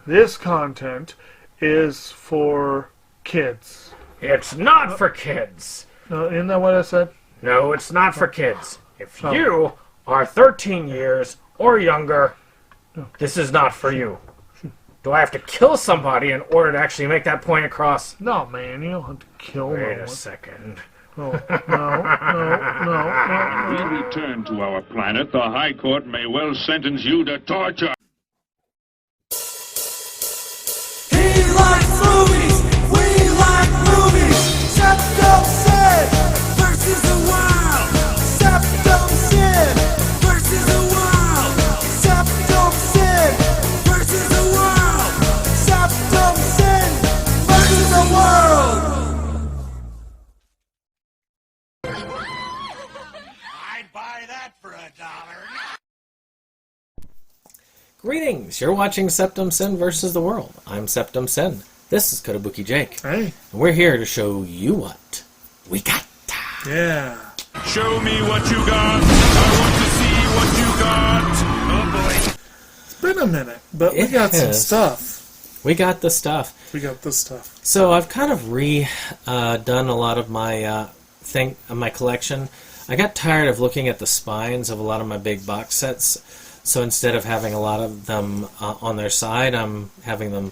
this content is for kids. It's not for kids. Isn't that what I said? No, it's not for kids. If you are 13 years or younger, this is not for you. Do I have to kill somebody in order to actually make that point across? No, man, you don't have to kill no one. Wait a second. No. We return to our planet. The High Court may well sentence you to torture. He likes movies. We like movies. SeptumSin versus the world. SeptumSin versus the world. SeptumSin versus the world. SeptumSin versus the world. I'd buy that for $1. Greetings! You're watching SeptumSin versus the World. I'm SeptumSin. This is Kotobukijake. Hey. And we're here to show you what we got. Yeah. Show me what you got. I want to see what you got. Oh boy. It's been a minute, but we got some stuff. We got the stuff. So I've kind of redone a lot of my my collection. I got tired of looking at the spines of a lot of my big box sets. So instead of having a lot of them on their side, I'm having them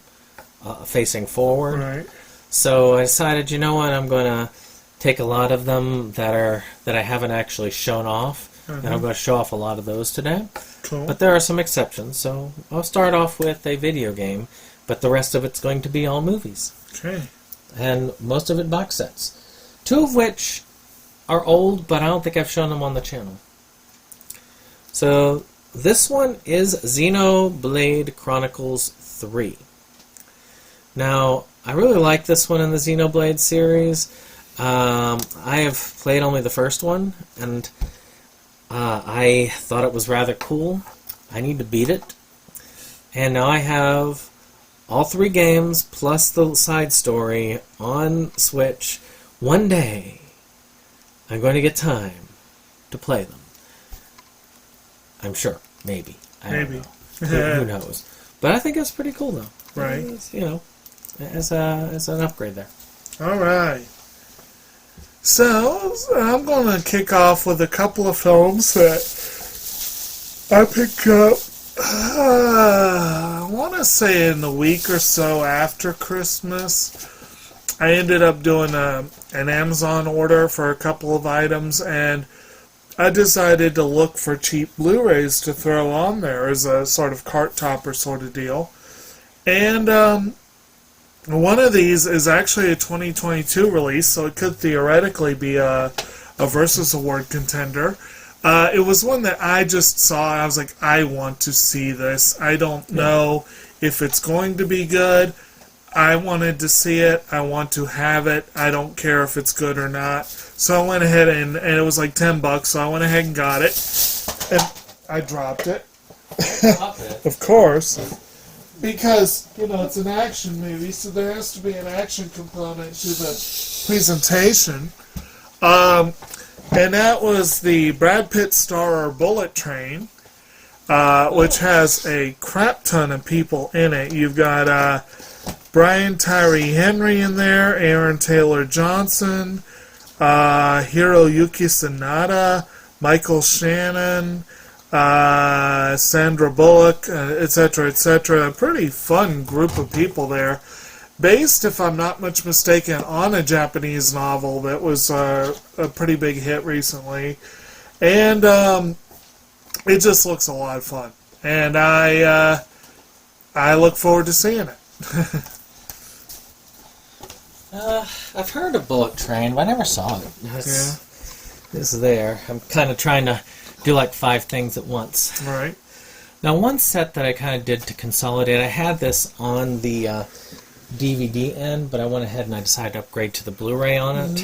facing forward. Right. So I decided, you know what, I'm going to take a lot of them that I haven't actually shown off, and I'm going to show off a lot of those today. Cool. But there are some exceptions, so I'll start off with a video game, but the rest of it's going to be all movies. Okay. And most of it box sets. 2 of which are old, but I don't think I've shown them on the channel. So this one is Xenoblade Chronicles 3. Now, I really like this one in the Xenoblade series. I have played only the first one, and I thought it was rather cool. I need to beat it. And now I have all 3 games, plus the side story, on Switch. One day, I'm going to get time to play them. I'm sure. Maybe. I don't know. Who knows? But I think it's pretty cool, though. Right. It's, you know, as an upgrade there. All right. So, I'm going to kick off with a couple of films that I picked up, I want to say in the week or so after Christmas. I ended up doing an Amazon order for a couple of items, and I decided to look for cheap Blu-rays to throw on there as a sort of cart topper sort of deal. And one of these is actually a 2022 release, so it could theoretically be a Versus Award contender. It was one that I just saw, and I was like, I want to see this. I don't know if it's going to be good. I wanted to see it. I want to have it. I don't care if it's good or not. So I went ahead and it was like $10, so I went ahead and got it. And I dropped it. Of course. Because, you know, it's an action movie, so there has to be an action component to the presentation. And that was the Brad Pitt starrer Bullet Train, which has a crap ton of people in it. You've got Brian Tyree Henry in there, Aaron Taylor Johnson, Hiroyuki Sanada, Michael Shannon, Sandra Bullock, etc., etc. A pretty fun group of people there. Based, if I'm not much mistaken, on a Japanese novel that was a pretty big hit recently. And it just looks a lot of fun. And I look forward to seeing it. I've heard of Bullet Train, but I never saw it. It's there. I'm kind of trying to do like 5 things at once. Right. Now, one set that I kind of did to consolidate, I had this on the DVD end, but I went ahead and I decided to upgrade to the Blu-ray on it,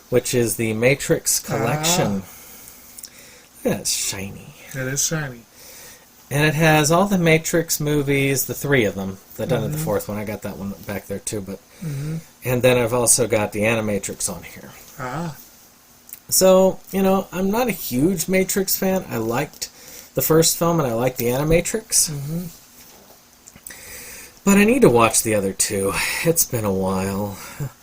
which is the Matrix Collection. Yeah, it's shiny. It is shiny. And it has all the Matrix movies, the 3 of them. They've done the 4th one. I got that one back there too. But and then I've also got the Animatrix on here. So, you know, I'm not a huge Matrix fan. I liked the first film and I liked the Animatrix. But I need to watch the other two. It's been a while.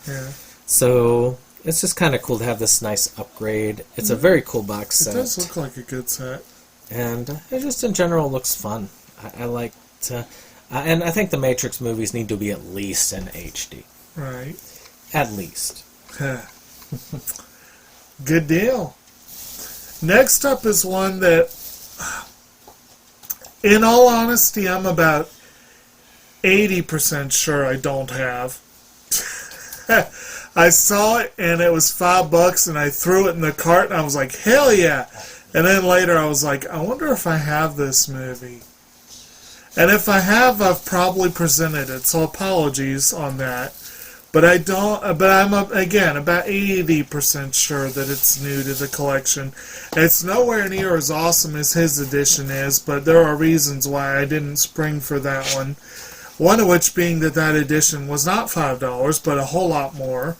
Yeah. So it's just kind of cool to have this nice upgrade. It's a very cool box It set. does look like a good set. And it just in general looks fun. I like to... and I think the Matrix movies need to be at least in HD. Right. At least. Good deal. Next up is one that, in all honesty, I'm about 80% sure I don't have. I saw it and it was $5 and I threw it in the cart and I was like, hell yeah. And then later I was like, I wonder if I have this movie. And if I have, I've probably presented it, so apologies on that. But I don't. But I'm again about 80% sure that it's new to the collection. It's nowhere near as awesome as his edition is, but there are reasons why I didn't spring for that one. One of which being that edition was not $5, but a whole lot more.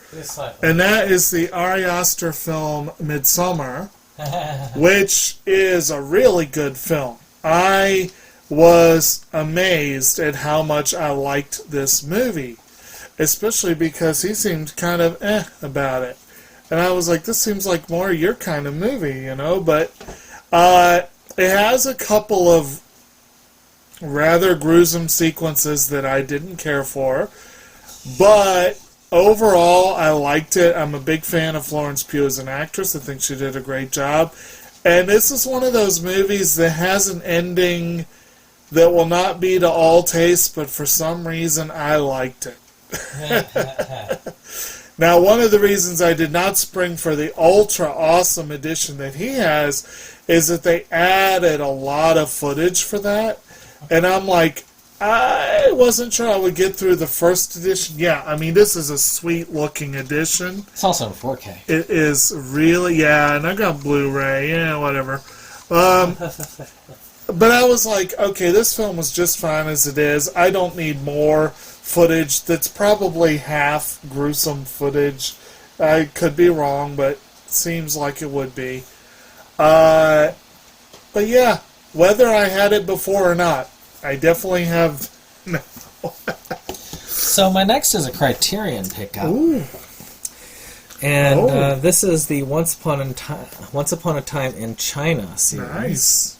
And that is the Ari Aster film Midsommar, which is a really good film. I was amazed at how much I liked this movie, especially because he seemed kind of about it. And I was like, this seems like more your kind of movie, you know, but it has a couple of rather gruesome sequences that I didn't care for, but overall I liked it. I'm a big fan of Florence Pugh as an actress. I think she did a great job. And this is one of those movies that has an ending that will not be to all tastes, but for some reason I liked it. Now, one of the reasons I did not spring for the ultra awesome edition that he has is that they added a lot of footage for that. And I'm like, I wasn't sure I would get through the first edition. Yeah, I mean, this is a sweet-looking edition. It's also in 4K. It is really, yeah, and I got Blu-ray, yeah, whatever. But I was like, okay, this film was just fine as it is. I don't need more footage that's probably half gruesome footage. I could be wrong, but it seems like it would be. But yeah, whether I had it before or not, I definitely have. No. So my next is a Criterion pickup. Ooh. And this is the Once Upon a Time in China series. Nice.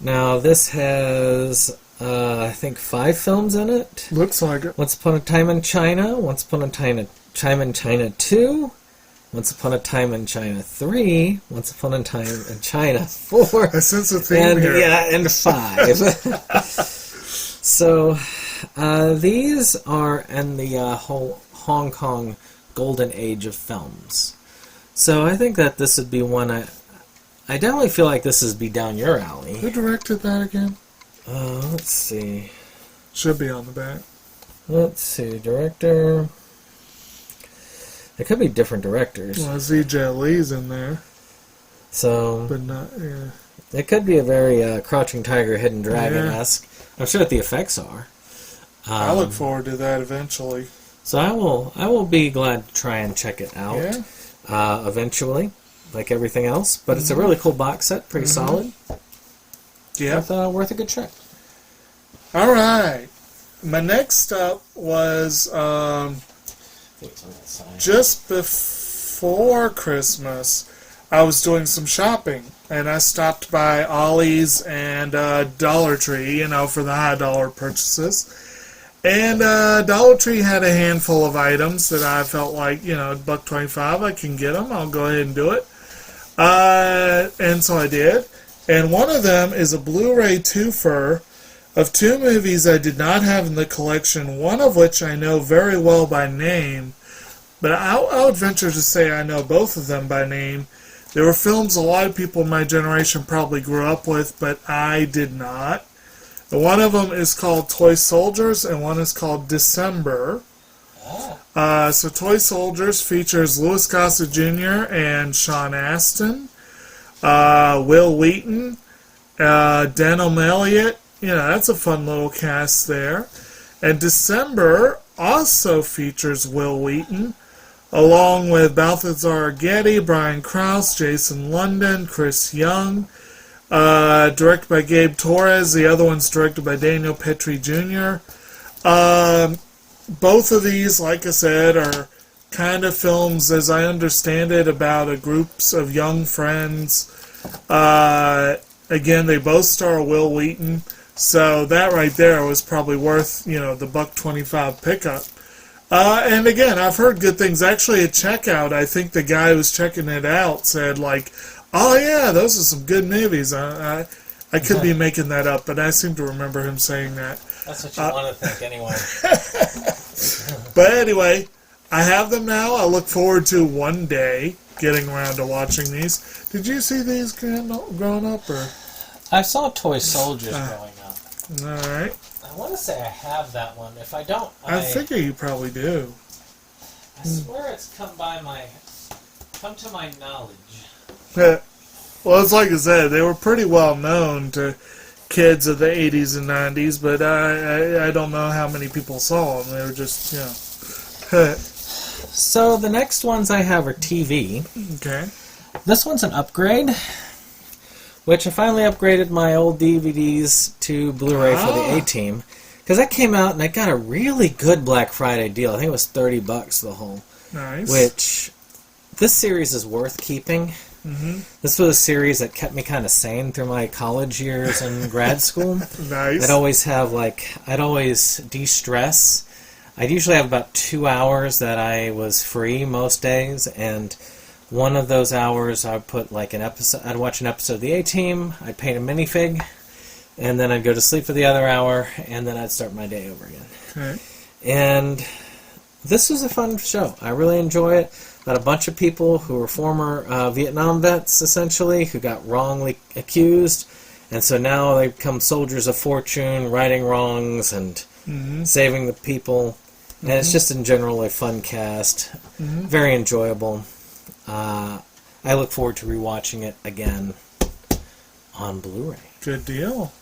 Now this has, I think, 5 films in it. Looks like it. Once Upon a Time in China, Once Upon a Time in China 2, Once Upon a Time in China 3, Once Upon a Time in China 4, I sense a theme here. and 5. So these are in the whole Hong Kong golden age of films. So I think that this would be one I definitely feel like this would be down your alley. Who directed that again? Let's see. Should be on the back. Let's see. Director. It could be different directors. Well, Z.J. Lee's in there, So but not. Yeah. it could be a very Crouching Tiger, Hidden Dragon-esque. I'm sure that the effects are. I look forward to that eventually. So I will be glad to try and check it out Yeah. eventually, like everything else. But it's a really cool box set, pretty solid. Yeah. Worth a good check. All right. My next up was just before Christmas. I was doing some shopping, and I stopped by Ollie's and Dollar Tree, you know, for the high dollar purchases. And Dollar Tree had a handful of items that I felt like, you know, $1.25, I can get them. I'll go ahead and do it. And so I did. And one of them is a Blu-ray twofer of 2 movies I did not have in the collection, one of which I know very well by name. But I would venture to say I know both of them by name. They were films a lot of people in my generation probably grew up with, but I did not. And one of them is called Toy Soldiers, and one is called December. So Toy Soldiers features Louis Gossett Jr. and Sean Astin, Will Wheaton, Denholm Elliott. You know, that's a fun little cast there. And December also features Will Wheaton, along with Balthazar Getty, Brian Krause, Jason London, Chris Young, directed by Gabe Torres. The other one's directed by Daniel Petrie Jr. Both of these, like I said, are kind of films, as I understand it, about a groups of young friends. Again, they both star Will Wheaton, so that right there was probably worth, the $1.25 pickup. And again, I've heard good things. Actually, at checkout, I think the guy who was checking it out said, like, "Oh yeah, those are some good movies." I could be making that up, but I seem to remember him saying that. That's what you want to think, anyway. But anyway, I have them now. I look forward to one day getting around to watching these. Did you see these growing up, or? I saw Toy Soldiers growing up. All right. I want to say I have that one. If I don't, I figure you probably do. I swear it's come to my knowledge. Well, it's like I said, they were pretty well known to kids of the 80s and 90s, but I don't know how many people saw them. They were just, So the next ones I have are TV. Okay. This one's an upgrade, which I finally upgraded my old DVDs to Blu-ray for the A-Team. Because that came out and I got a really good Black Friday deal. I think it was $30 the whole. Nice. Which, this series is worth keeping. Mm-hmm. This was a series that kept me kind of sane through my college years and grad school. Nice. I'd always de-stress. I'd usually have about 2 hours that I was free most days, and one of those hours I'd put like an episode. I'd watch an episode of the A-Team. I'd paint a minifig, and then I'd go to sleep for the other hour, and then I'd start my day over again. Okay. And this was a fun show. I really enjoy it. About a bunch of people who were former Vietnam vets, essentially, who got wrongly accused, and so now they become soldiers of fortune, righting wrongs and saving the people. And it's just in general a fun cast, very enjoyable. I look forward to rewatching it again on Blu-ray. Good deal.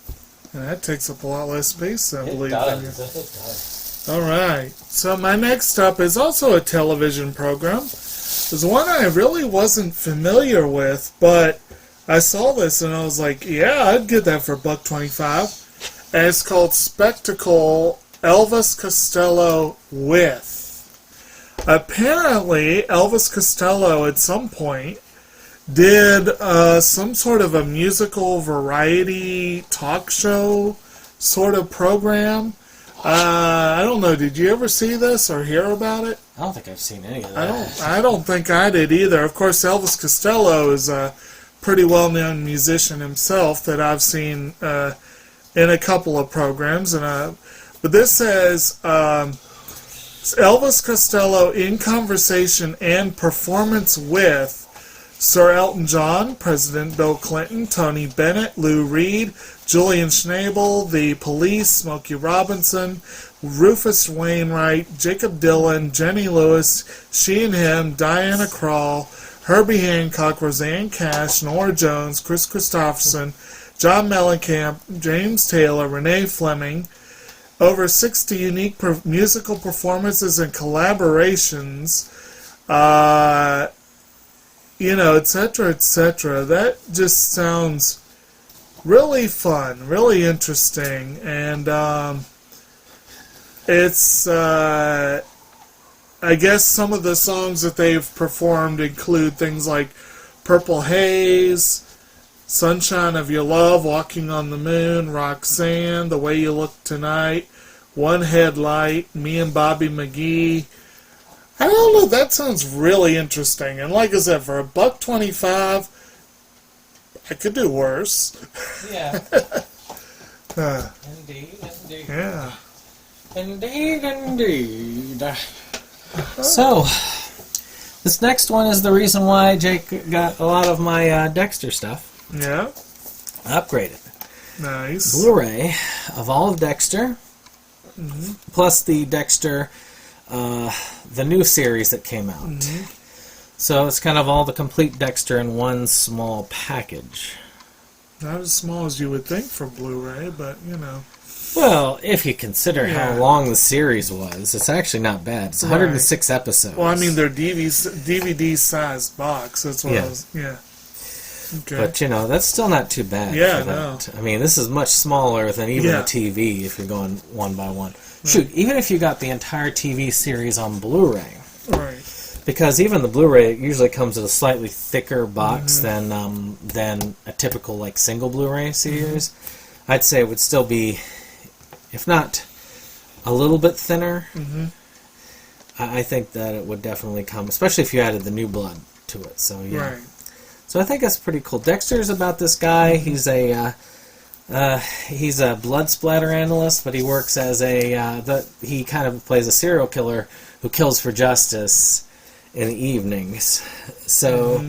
And that takes up a lot less space, I believe. It does. All right. So my next up is also a television program. It's one I really wasn't familiar with, but I saw this and I was like, yeah, I'd get that for $1.25. And it's called Spectacle Elvis Costello With. Apparently, Elvis Costello at some point did some sort of a musical variety talk show sort of program. I don't know. Did you ever see this or hear about it? I don't think I've seen any of that. I don't think I did either. Of course, Elvis Costello is a pretty well-known musician himself that I've seen in a couple of programs. But this says Elvis Costello in conversation and performance with Sir Elton John, President Bill Clinton, Tony Bennett, Lou Reed, Julian Schnabel, The Police, Smokey Robinson, Rufus Wainwright, Jacob Dylan, Jenny Lewis, She and Him, Diana Krall, Herbie Hancock, Roseanne Cash, Nora Jones, Chris Christopherson, John Mellencamp, James Taylor, Renee Fleming. Over 60 unique musical performances and collaborations, etc., etc. That just sounds really fun, really interesting, and it's, I guess some of the songs that they've performed include things like Purple Haze, Sunshine of Your Love, Walking on the Moon, Roxanne, The Way You Look Tonight, One Headlight, Me and Bobby McGee. I don't know, that sounds really interesting. And like I said, for $1.25, I could do worse. Yeah. Indeed. Yeah. Indeed. So, this next one is the reason why Jake got a lot of my Dexter stuff. Yeah. Upgraded. Nice. Blu-ray of all of Dexter, plus the Dexter, the new series that came out. So it's kind of all the complete Dexter in one small package. Not as small as you would think for Blu-ray, but, Well, if you consider how long the series was, it's actually not bad. It's 106 episodes. Well, I mean, they're DVD-sized box. That's what I was... Yeah. Okay. But, that's still not too bad. Yeah, for that. I mean, this is much smaller than even a TV if you're going one by one. Shoot, even if you got the entire TV series on Blu-ray, Right. because even the Blu-ray usually comes with a slightly thicker box than a typical like single Blu-ray series, I'd say it would still be, if not a little bit thinner. I think that it would definitely come, especially if you added the new blood to it. So yeah. Right. So I think that's pretty cool. Dexter's about this guy. He's a blood splatter analyst, but he works as he kind of plays a serial killer who kills for justice in the evenings. So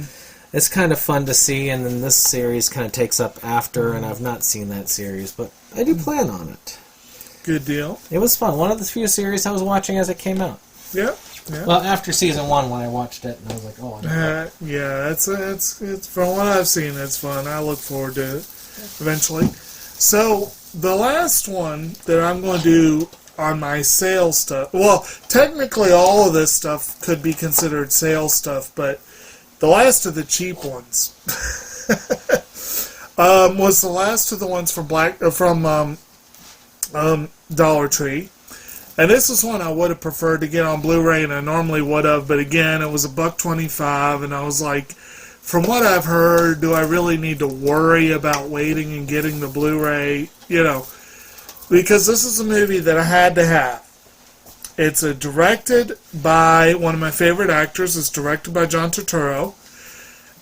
it's kind of fun to see, and then this series kind of takes up after, and I've not seen that series, but I do plan on it. Good deal. It was fun. One of the few series I was watching as it came out. Yeah. Yeah. Well, after season 1 when I watched it, and I was like, oh, Yeah, it's from what I've seen, it's fun. I look forward to it eventually. So the last one that I'm going to do on my sale stuff, well, technically all of this stuff could be considered sale stuff, but the last of the cheap ones was the last of the ones from Dollar Tree. And this is one I would have preferred to get on Blu-ray, and I normally would have, but again, it was $1.25, and I was like, from what I've heard, do I really need to worry about waiting and getting the Blu-ray? You know, because this is a movie that I had to have. It's directed by one of my favorite actors. It's directed by John Turturro,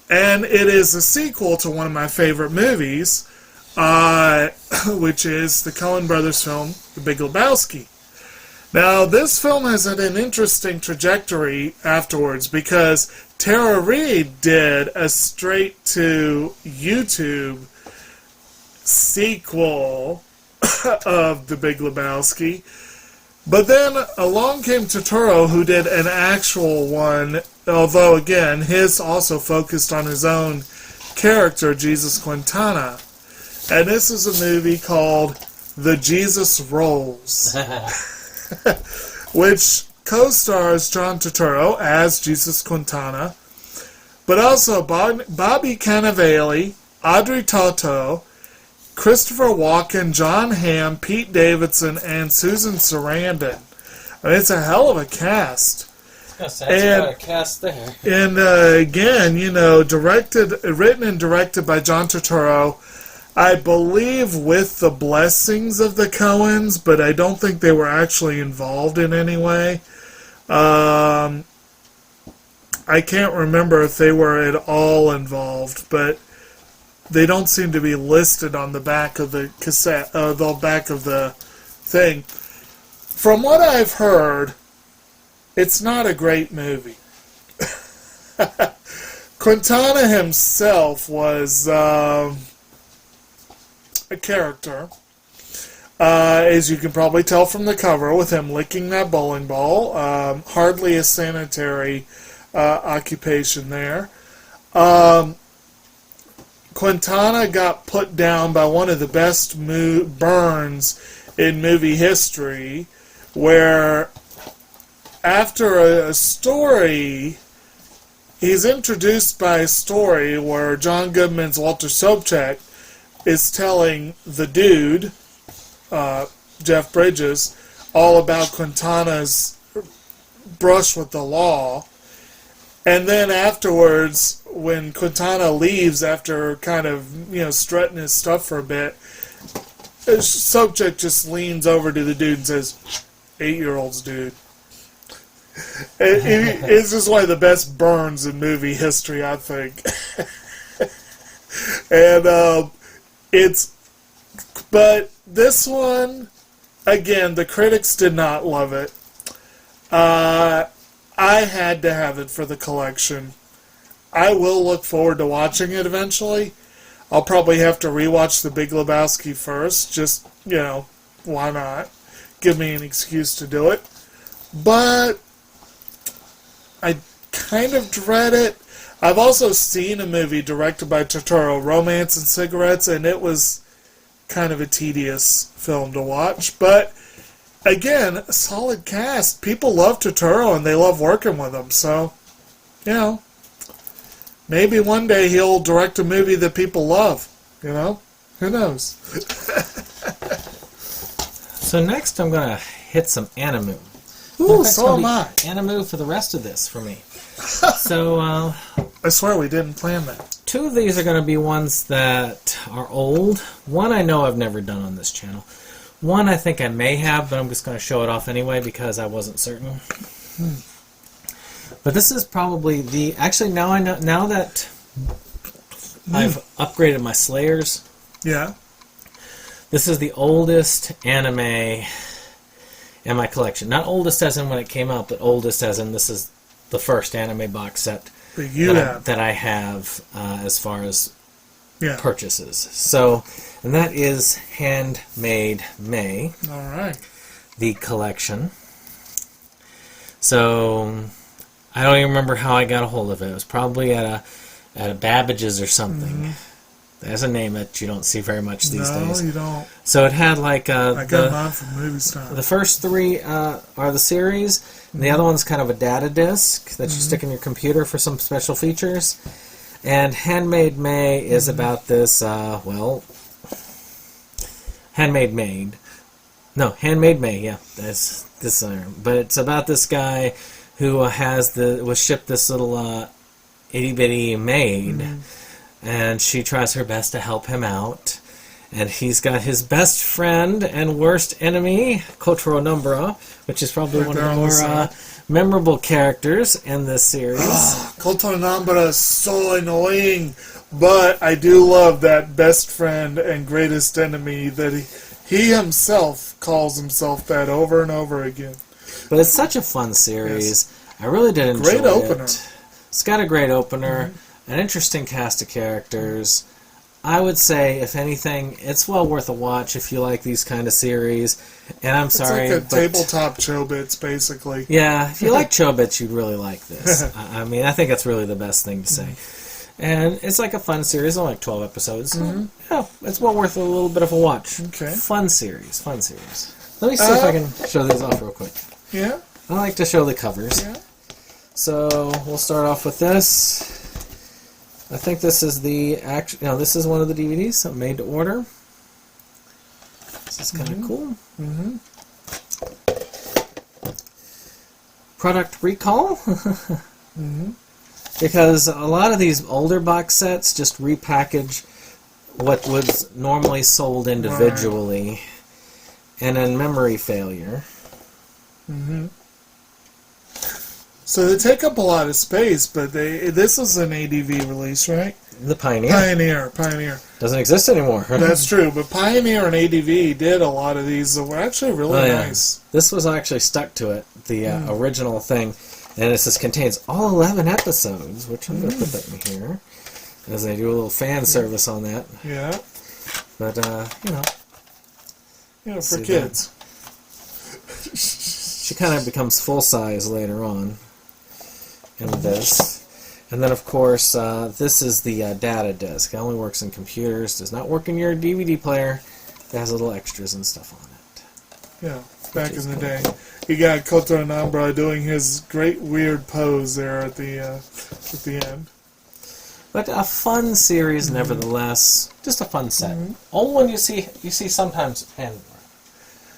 and it is a sequel to one of my favorite movies, which is the Coen Brothers film, The Big Lebowski. Now, this film has had an interesting trajectory afterwards because Tara Reid did a straight-to-YouTube sequel of The Big Lebowski. But then along came Turturro, who did an actual one, although, again, his also focused on his own character, Jesus Quintana. And this is a movie called The Jesus Rolls. Which co-stars John Turturro as Jesus Quintana, but also Bobby Cannavale, Audrey Tautou, Christopher Walken, John Hamm, Pete Davidson, and Susan Sarandon. I mean, it's a hell of a cast. Yes, that's quite a cast there. And again, you know, written and directed by John Turturro, I believe with the blessings of the Coens, but I don't think they were actually involved in any way. I can't remember if they were at all involved, but they don't seem to be listed on the back of the cassette, the back of the thing. From what I've heard, it's not a great movie. Quintana himself was a character, as you can probably tell from the cover, with him licking that bowling ball. Hardly a sanitary occupation there. Quintana got put down by one of the best burns in movie history, where after a story, he's introduced by a story where John Goodman's Walter Sobchak is telling the dude, Jeff Bridges, all about Quintana's brush with the law. And then afterwards, when Quintana leaves after kind of, you know, strutting his stuff for a bit, Sobchak just leans over to the dude and says, 8-year-olds, dude. It's just one of the best burns in movie history, I think. And, but this one, again, the critics did not love it. I had to have it for the collection. I will look forward to watching it eventually. I'll probably have to rewatch The Big Lebowski first, just, you know, why not? Give me an excuse to do it. But I kind of dread it. I've also seen a movie directed by Turturro, Romance and Cigarettes, and it was kind of a tedious film to watch. But, again, a solid cast. People love Turturro, and they love working with him. So, you know, maybe one day he'll direct a movie that people love. You know? Who knows? So next I'm going to hit some anime. Ooh, so am I. Anime for the rest of this for me. So, I swear we didn't plan that. 2 of these are going to be ones that are old. One I know I've never done on this channel. One I think I may have, but I'm just going to show it off anyway because I wasn't certain. But this is probably the... Actually, now I know. Now that I've upgraded my Slayers, Yeah. this is the oldest anime in my collection. Not oldest as in when it came out, but oldest as in this is the first anime box set that I have as far as purchases. So, and that is Handmade May. All right. The collection. So, I don't even remember how I got a hold of it. It was probably at a Babbage's or something. There's a name that you don't see very much these days. No, you don't. So it had like I got mine from Movie Star. the first 3 are the series, and the other one's kind of a data disc that you stick in your computer for some special features. And Handmade May is about this, Handmade May, yeah, that's this. But it's about this guy who was shipped this little itty bitty maid, and she tries her best to help him out. And he's got his best friend and worst enemy, Kotoro Numbra, which is probably one of the more memorable characters in this series. Kotoro Numbra is so annoying, but I do love that best friend and greatest enemy that he himself calls himself that over and over again. But it's such a fun series. Yes. I really did enjoy it. Great opener. It's got a great opener, an interesting cast of characters. I would say, if anything, it's well worth a watch if you like these kind of series. And I'm sorry, it's like a tabletop Chobits, basically. Yeah, if you like Chobits, you'd really like this. I mean, I think that's really the best thing to say. And it's like a fun series, only like 12 episodes. So, yeah, it's well worth a little bit of a watch. Okay. Fun series. Let me see if I can show these off real quick. Yeah? I like to show the covers. Yeah. So, we'll start off with this. I think this is this is one of the DVDs made to order. This is kind of cool. Product recall. Because a lot of these older box sets just repackage what was normally sold individually, and then memory failure. So they take up a lot of space, but this is an ADV release, right? The Pioneer. Pioneer. Doesn't exist anymore. That's true, but Pioneer and ADV did a lot of these that were actually really nice. This was actually stuck to it, the original thing, and it just contains all 11 episodes, which I'm going to put that in here, as they do a little fan service on that. Yeah. But, for kids. She kind of becomes full size later on in this. And then, of course, this is the data disc. It only works in computers, does not work in your DVD player. It has little extras and stuff on it. Yeah, back in the day. You got Kotoro Numbra doing his great weird pose there at the end. But a fun series, nevertheless. Just a fun set. Only one you see sometimes.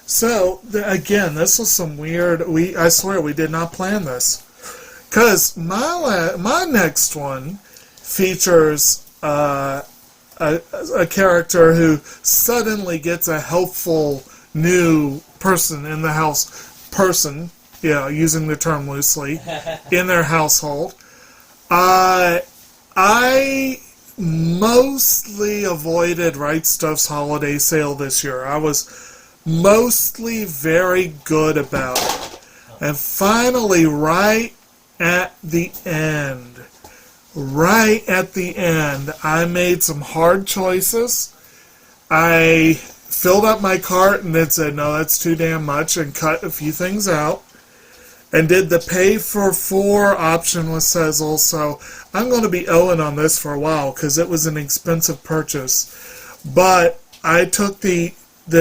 So, again, this was some weird... I swear, we did not plan this. Because my next one features a character who suddenly gets a helpful new person in the house. Using the term loosely, in their household. I mostly avoided Right Stuff's holiday sale this year. I was mostly very good about it. And finally, right at the end, I made some hard choices. I filled up my cart and then said, no, that's too damn much, and cut a few things out. And did the pay for 4 option with Sezzle, so I'm going to be owing on this for a while because it was an expensive purchase. But I took the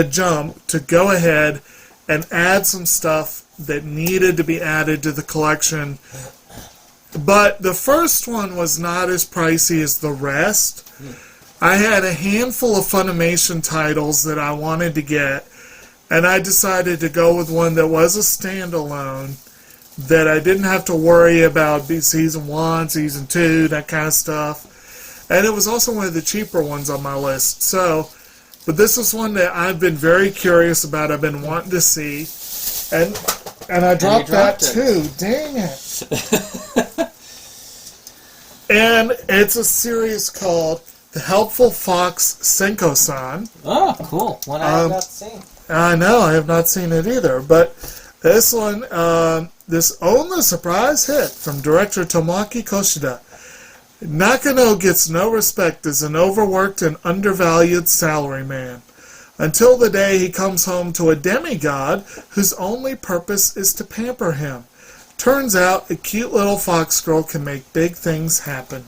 jump to go ahead and add some stuff that needed to be added to the collection. But the first one was not as pricey as the rest. I had a handful of Funimation titles that I wanted to get, And I decided to go with one that was a standalone, that I didn't have to worry about season 1, season 2, that kind of stuff. And it was also one of the cheaper ones on my list. So, but this is one that I've been very curious about. I've been wanting to see. And I dropped that too. Dang it. And it's a series called The Helpful Fox Senko-san. Oh, cool. One I have not seen. I know, I have not seen it either. But this one, this only surprise hit from director Tomoaki Koshida. Nakano gets no respect as an overworked and undervalued salaryman, until the day he comes home to a demigod whose only purpose is to pamper him. Turns out a cute little fox girl can make big things happen.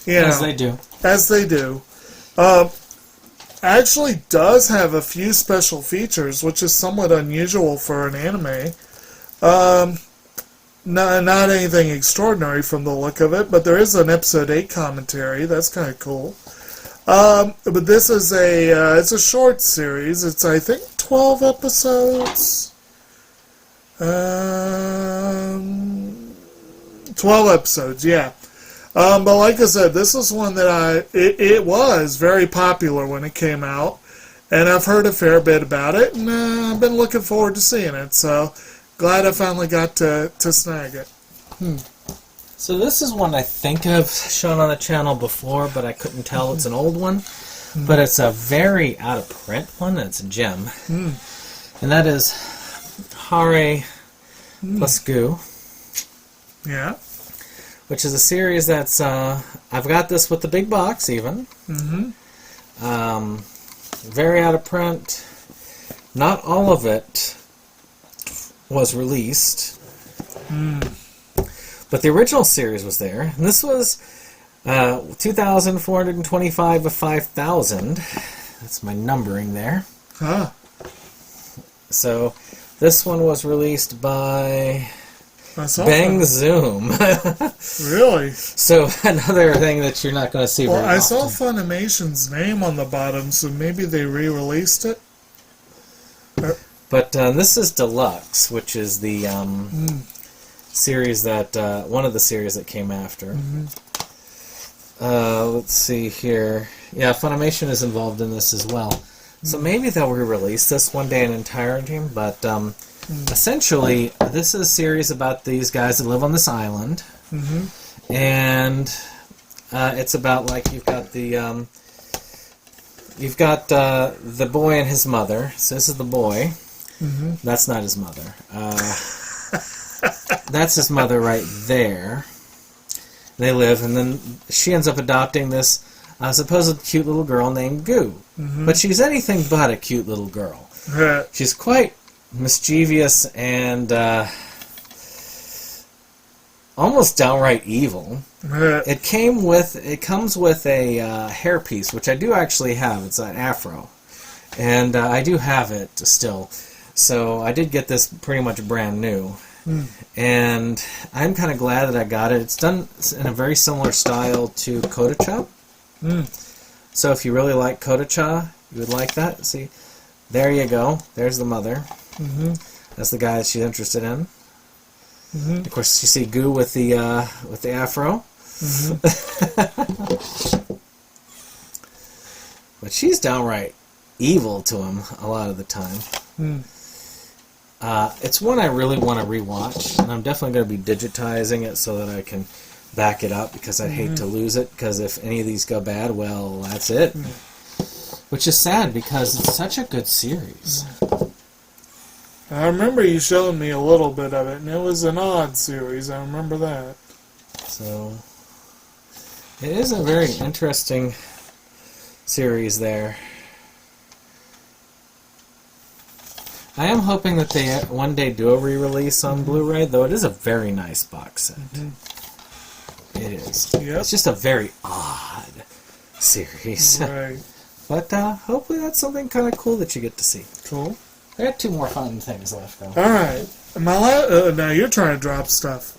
As they do. As they do. Actually does have a few special features, which is somewhat unusual for an anime. Not anything extraordinary from the look of it, but there is an episode 8 commentary. That's kind of cool. But this is it's a short series. It's, I think, 12 episodes. 12 episodes, yeah. But like I said, this is one that it was very popular when it came out, and I've heard a fair bit about it, and I've been looking forward to seeing it, so glad I finally got to snag it. So this is one I think I've shown on the channel before, but I couldn't tell it's an old one. But it's a very out-of-print one, and it's a gem. And that is Hare plus Goo. Yeah. Which is a series that's, I've got this with the big box even. Very out of print. Not all of it was released. But the original series was there. And this was 2,425 of 5,000. That's my numbering there. Huh. So this one was released by Bang Zoom. Really? So another thing that you're not going to see very Well, I often. saw Funimation's name on the bottom, so maybe they re-released it. But this is Deluxe, which is the series that one of the series that came after. Let's see here. Yeah, Funimation is involved in this as well. So maybe they'll re-release this one day in entirety. But essentially, this is a series about these guys that live on this island, and it's about, like, you've got the boy and his mother. So this is the boy. That's not his mother. That's his mother right there. They live, and then she ends up adopting this supposed cute little girl named Goo. But she's anything but a cute little girl. She's quite mischievous and almost downright evil. It comes with a hairpiece, which I do actually have. It's an afro, and I do have it still. So I did get this pretty much brand new, and I'm kind of glad that I got it. It's done in a very similar style to Kotocha. So if you really like Kotocha, you would like that. See, there you go. There's the mother. That's the guy that she's interested in. Of course, you see Goo with the afro. But she's downright evil to him a lot of the time. It's one I really want to rewatch, and I'm definitely going to be digitizing it so that I can back it up, because I'd hate to lose it, because if any of these go bad, well, that's it. Which is sad, because it's such a good series. I remember you showing me a little bit of it, and it was an odd series. I remember that. So, it is a very interesting series there. I am hoping that they one day do a re-release on Blu-ray, though it is a very nice box set. It is. Yep. It's just a very odd series. Right. But hopefully that's something kind of cool that you get to see. Cool. I got 2 more fun things left, though. Alright. Now you're trying to drop stuff.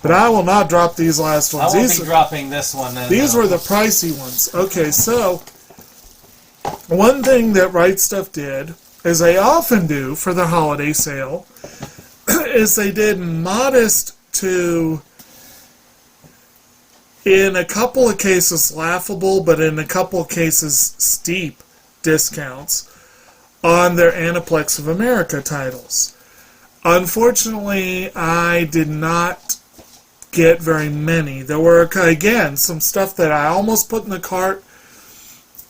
But I will not drop these last ones. I won't be dropping this one. Then, these were the pricey ones. Okay, so one thing that Right Stuff did as they often do for their holiday sale, is they did modest to, in a couple of cases, laughable, but in a couple of cases, steep discounts on their Aniplex of America titles. Unfortunately, I did not get very many. There were, again, some stuff that I almost put in the cart,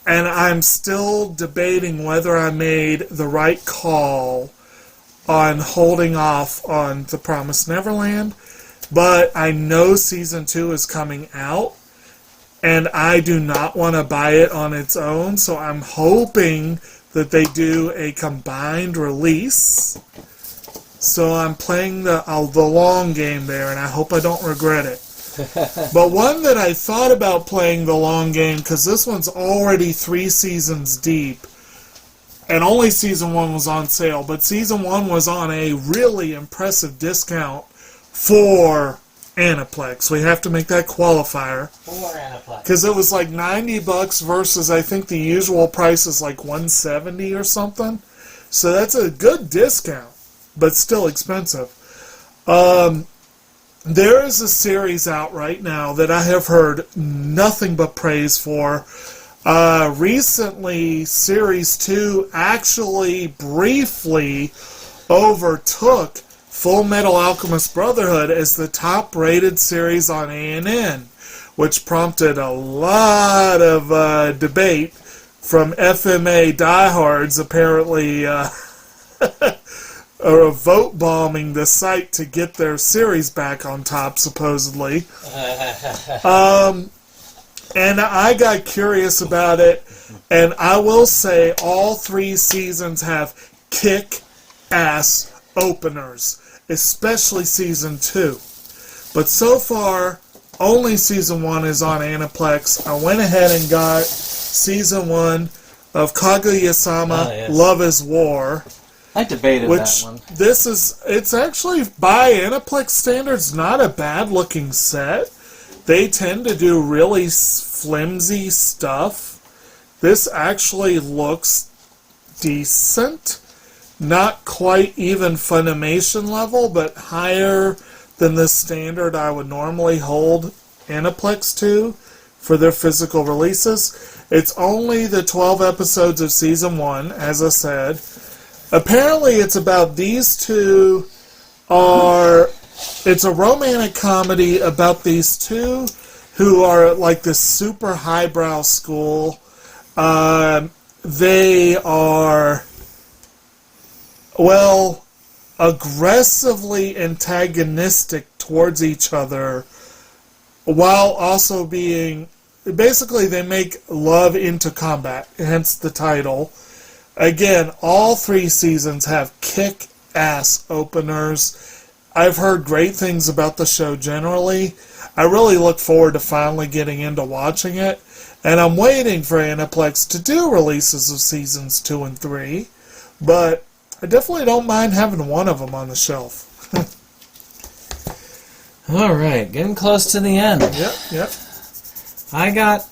and I'm still debating whether I made the right call on holding off on The Promised Neverland. But I know Season 2 is coming out, and I do not want to buy it on its own, so I'm hoping that they do a combined release. So I'm playing the long game there, and I hope I don't regret it. But one that I thought about playing the long game, because this one's already 3 seasons deep, and only Season 1 was on sale, but Season 1 was on a really impressive discount for Aniplex. We have to make that qualifier. For Aniplex. Because it was like $90 versus I think the usual price is like $170 or something. So that's a good discount, but still expensive. There is a series out right now that I have heard nothing but praise for. Recently, Series 2 actually briefly overtook Full Metal Alchemist Brotherhood as the top-rated series on ANN, which prompted a lot of debate from FMA diehards, apparently vote bombing the site to get their series back on top, supposedly. And I got curious about it, and I will say all 3 seasons have kick-ass openers, especially Season 2. But so far, only Season 1 is on Aniplex. I went ahead and got Season 1 of Kaguya-sama, yes. Love is War. I debated Which, that one. it's actually, by Aniplex standards, not a bad-looking set. They tend to do really flimsy stuff. This actually looks decent. Not quite even Funimation level, but higher than the standard I would normally hold Aniplex to for their physical releases. It's only the 12 episodes of Season 1, as I said. Apparently it's about these two it's a romantic comedy about these two who are like this super highbrow school. They are, well, aggressively antagonistic towards each other while also being, basically they make love into combat, hence the title. Again, all 3 seasons have kick-ass openers. I've heard great things about the show generally. I really look forward to finally getting into watching it. And I'm waiting for Aniplex to do releases of Seasons 2 and 3. But I definitely don't mind having one of them on the shelf. Alright, getting close to the end. Yep. I got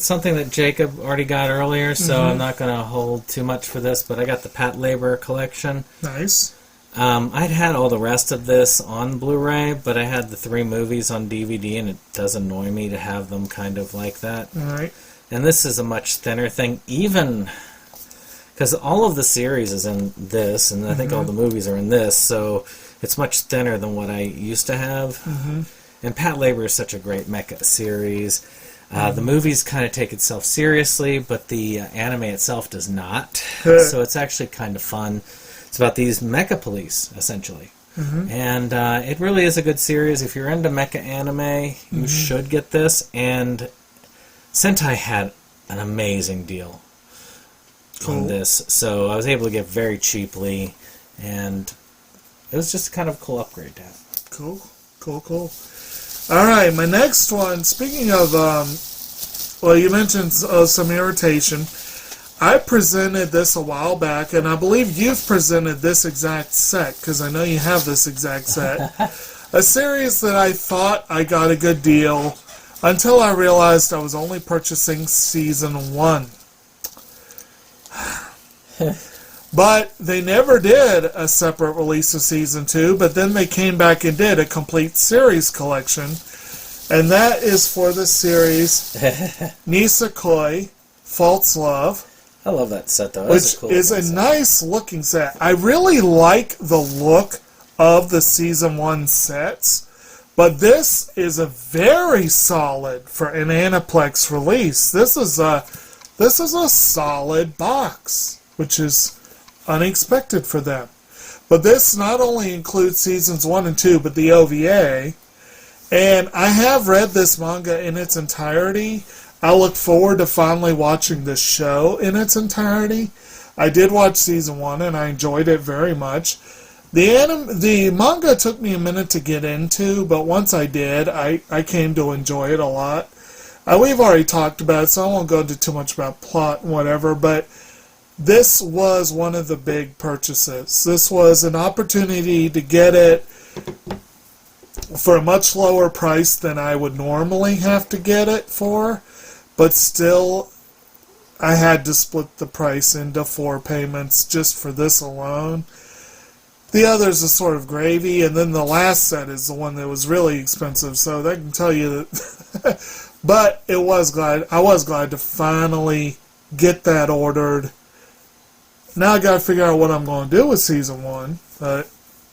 something that Jacob already got earlier, so I'm not going to hold too much for this, but I got the Pat Labor collection. Nice. I'd had all the rest of this on Blu-ray, but I had the 3 movies on DVD, and it does annoy me to have them kind of like that. Alright. And this is a much thinner thing, even because all of the series is in this, and I think all the movies are in this, so it's much thinner than what I used to have. And Pat Labor is such a great mecha series. The movies kind of take itself seriously, but the anime itself does not. So it's actually kind of fun. It's about these mecha police, essentially. And it really is a good series. If you're into mecha anime, you should get this. And Sentai had an amazing deal on this. So I was able to get very cheaply, and it was just kind of a cool upgrade to have. Cool. Alright, my next one, speaking of, well, you mentioned some irritation. I presented this a while back, and I believe you've presented this exact set, because I know you have this exact set. A series that I thought I got a good deal until I realized I was only purchasing Season 1. But they never did a separate release of season 2, but then they came back and did a complete series collection. And that is for the series Nisekoi, False Love. I love that set, though. Which is a nice looking set. I really like the look of the season 1 sets, but this is a very solid for an Aniplex release. This is a solid box, which is unexpected for them. But this not only includes seasons 1 and 2, but the OVA. And I have read this manga in its entirety. I look forward to finally watching this show in its entirety. I did watch season 1 and I enjoyed it very much. The manga took me a minute to get into, but once I did, I came to enjoy it a lot. We've already talked about it, so I won't go into too much about plot and whatever, but this was one of the big purchases. This was an opportunity to get it for a much lower price than I would normally have to get it for, but still I had to split the price into 4 payments just for this alone. The others are sort of gravy, and then the last set is the one that was really expensive, so that can tell you that. But I was glad to finally get that ordered. Now I gotta figure out what I'm going to do with season 1, but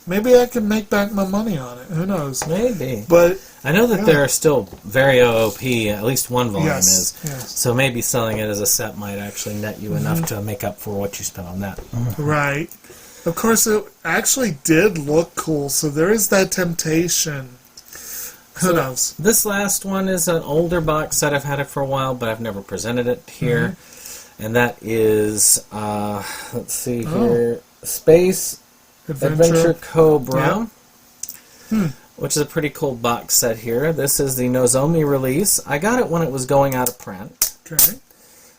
maybe I can make back my money on it. Who knows? Maybe. But I know that they're still very OOP, at least one volume is. Yes. So maybe selling it as a set might actually net you enough to make up for what you spent on that. Right. Of course, it actually did look cool, so there is that temptation. Who knows? This last one is an older box set. I've had it for a while, but I've never presented it here. And that is, let's see here, Space Adventure Cobra, which is a pretty cool box set here. This is the Nozomi release. I got it when it was going out of print. Okay.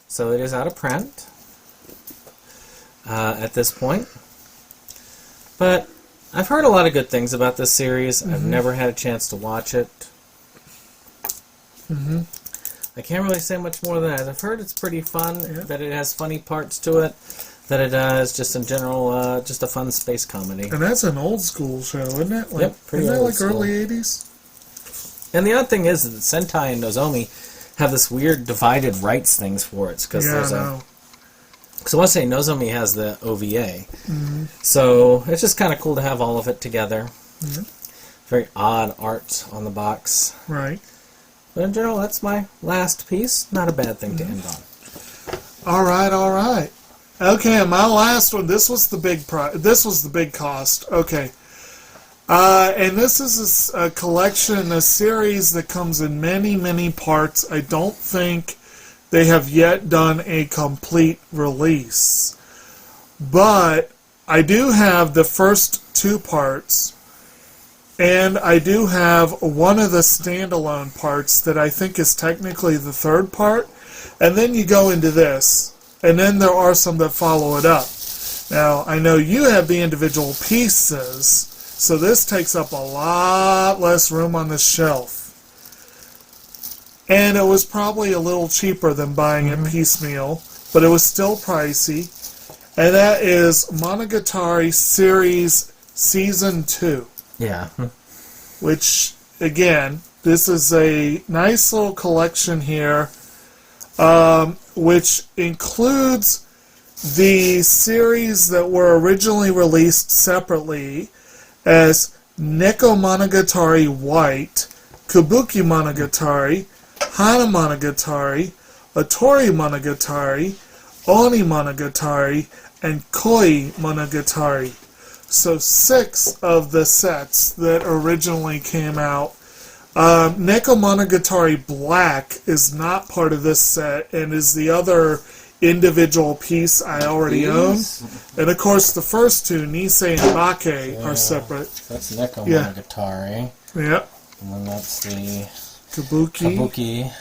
So it is out of print at this point. But I've heard a lot of good things about this series. I've never had a chance to watch it. I can't really say much more than that. I've heard it's pretty fun, that it has funny parts to it, that it is just in general just a fun space comedy. And that's an old school show, isn't it? Like, Yep, pretty isn't old that like school. early 80s? And the odd thing is that Sentai and Nozomi have this weird divided rights things for it. Because Yeah, I know. I want to say Nozomi has the OVA. So it's just kind of cool to have all of it together. Very odd art on the box. Right. But in general, that's my last piece. Not a bad thing to end on. All right. Okay, my last one. This was the big This was the big cost. Okay. And this is a collection, a series that comes in many, many parts. I don't think they have yet done a complete release. But I do have the first 2 parts. And I do have one of the standalone parts that I think is technically the 3rd part. And then you go into this. And then there are some that follow it up. Now, I know you have the individual pieces, so this takes up a lot less room on the shelf. And it was probably a little cheaper than buying it piecemeal, but it was still pricey. And that is Monogatari Series Season 2. Yeah. Which, again, this is a nice little collection here, which includes the series that were originally released separately as Neko Monogatari White, Kabuki Monogatari, Hana Monogatari, Otori Monogatari, Oni Monogatari, and Koi Monogatari. So 6 of the sets that originally came out. Neko Monogatari Black is not part of this set and is the other individual piece I already own. And of course the first 2, Nisei and Bake, are separate. That's Neko Yeah. Monogatari. Yep. And then that's the Kabuki.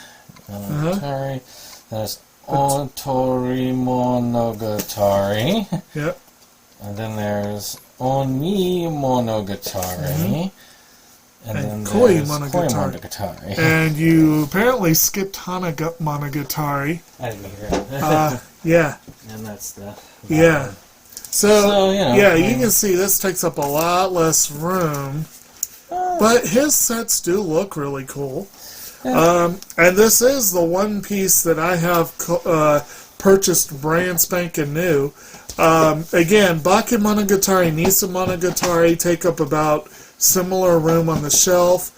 Monogatari. There's Otori Monogatari. Yep. And then there's Oni Monogatari. And then Koi there's Monogatari. Koi Monogatari. And you apparently skipped Hana Monogatari. I didn't hear it. Yeah. And that's the... Yeah. So, you know, yeah, I you mean- can see this takes up a lot less room. But his sets do look really cool. And this is the one piece that I have purchased brand spanking new. Again, Bakemonogatari, Nisa Monogatari take up about similar room on the shelf.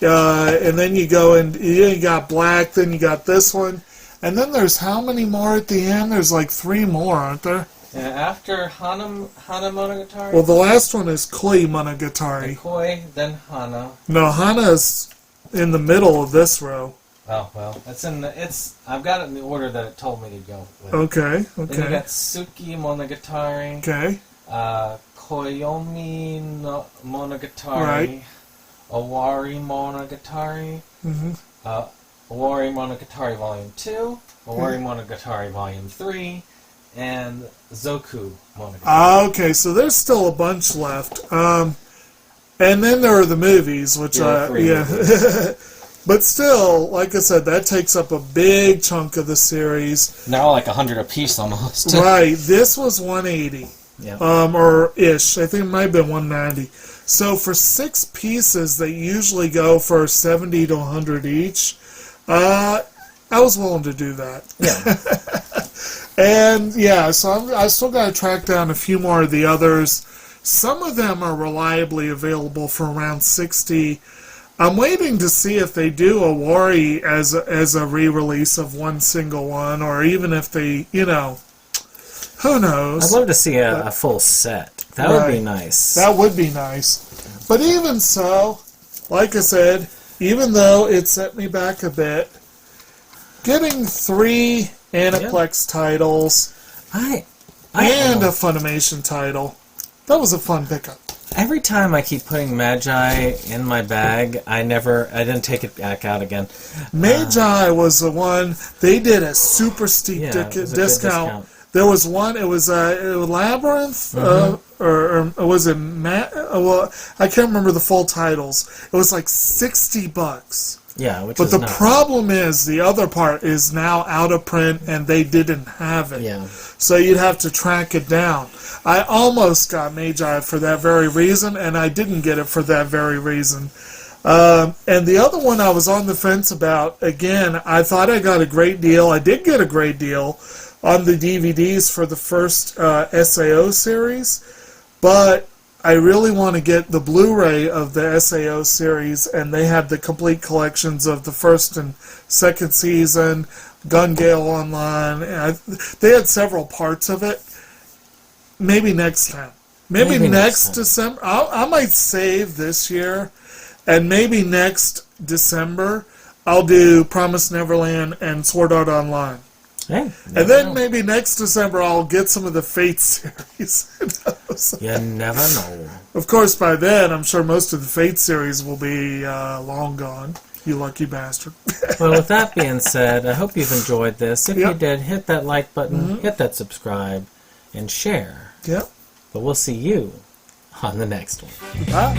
And then you go and you got black, then you got this one. And then there's how many more at the end? There's like 3 more, aren't there? Yeah, after Hana Monogatari, Well, the last one is Koi Monogatari. Koi, then Hana. No, Hana's in the middle of this row. Oh well, I've got it in the order that it told me to go with. Okay, Then you okay, got Tsuki Monogatari, okay. Koyomi no Monogatari, Right. Owari Monogatari, Owari Monogatari Volume 2, Owari Monogatari Volume 3, and Zoku Monogatari. Okay, so there's still a bunch left. And then there are the movies, which Yeah, 3 yeah. But still, like I said, that takes up a big chunk of the series. Now like 100 apiece almost. Right, this was 180. Yeah. Or ish. I think it might have been 190. So for 6 pieces that usually go for 70 to 100 each, I was willing to do that. Yeah. And yeah, so I still got to track down a few more of the others. Some of them are reliably available for around 60. I'm waiting to see if they do a Wari as a re-release of one single one, or even if they, you know, who knows. I'd love to see a full set. That would be Right. nice. That would be nice. But even so, like I said, even though it set me back a bit, getting 3 Aniplex titles I and a Funimation title, that was a fun pickup. Every time I keep putting Magi in my bag, I didn't take it back out again. Magi was the one, they did a super steep Yeah, it was a good discount. discount. There was one, it was Labyrinth, or was it well, I can't remember the full titles. It was like $60. Yeah, which But is the nuts. problem is the other part is now out of print and they didn't have it. Yeah. So you'd have to track it down. I almost got Magi for that very reason, and I didn't get it for that very reason. And the other one I was on the fence about, again, I thought I got a great deal. I did get a great deal on the DVDs for the first SAO series, but I really want to get the Blu-ray of the SAO series, and they had the complete collections of the first and second season, Gun Gale Online. They had several parts of it. Maybe next time. Maybe next time. December. I might save this year, and maybe next December I'll do Promised Neverland and Sword Art Online. Hey, And then maybe next December I'll get some of the Fate series. you never know. Of course, by then, I'm sure most of the Fate series will be long gone. You lucky bastard. Well, with that being said, I hope you've enjoyed this. If you Yep. did, hit that like button, hit that subscribe, and share. Yep. But we'll see you on the next one. Bye.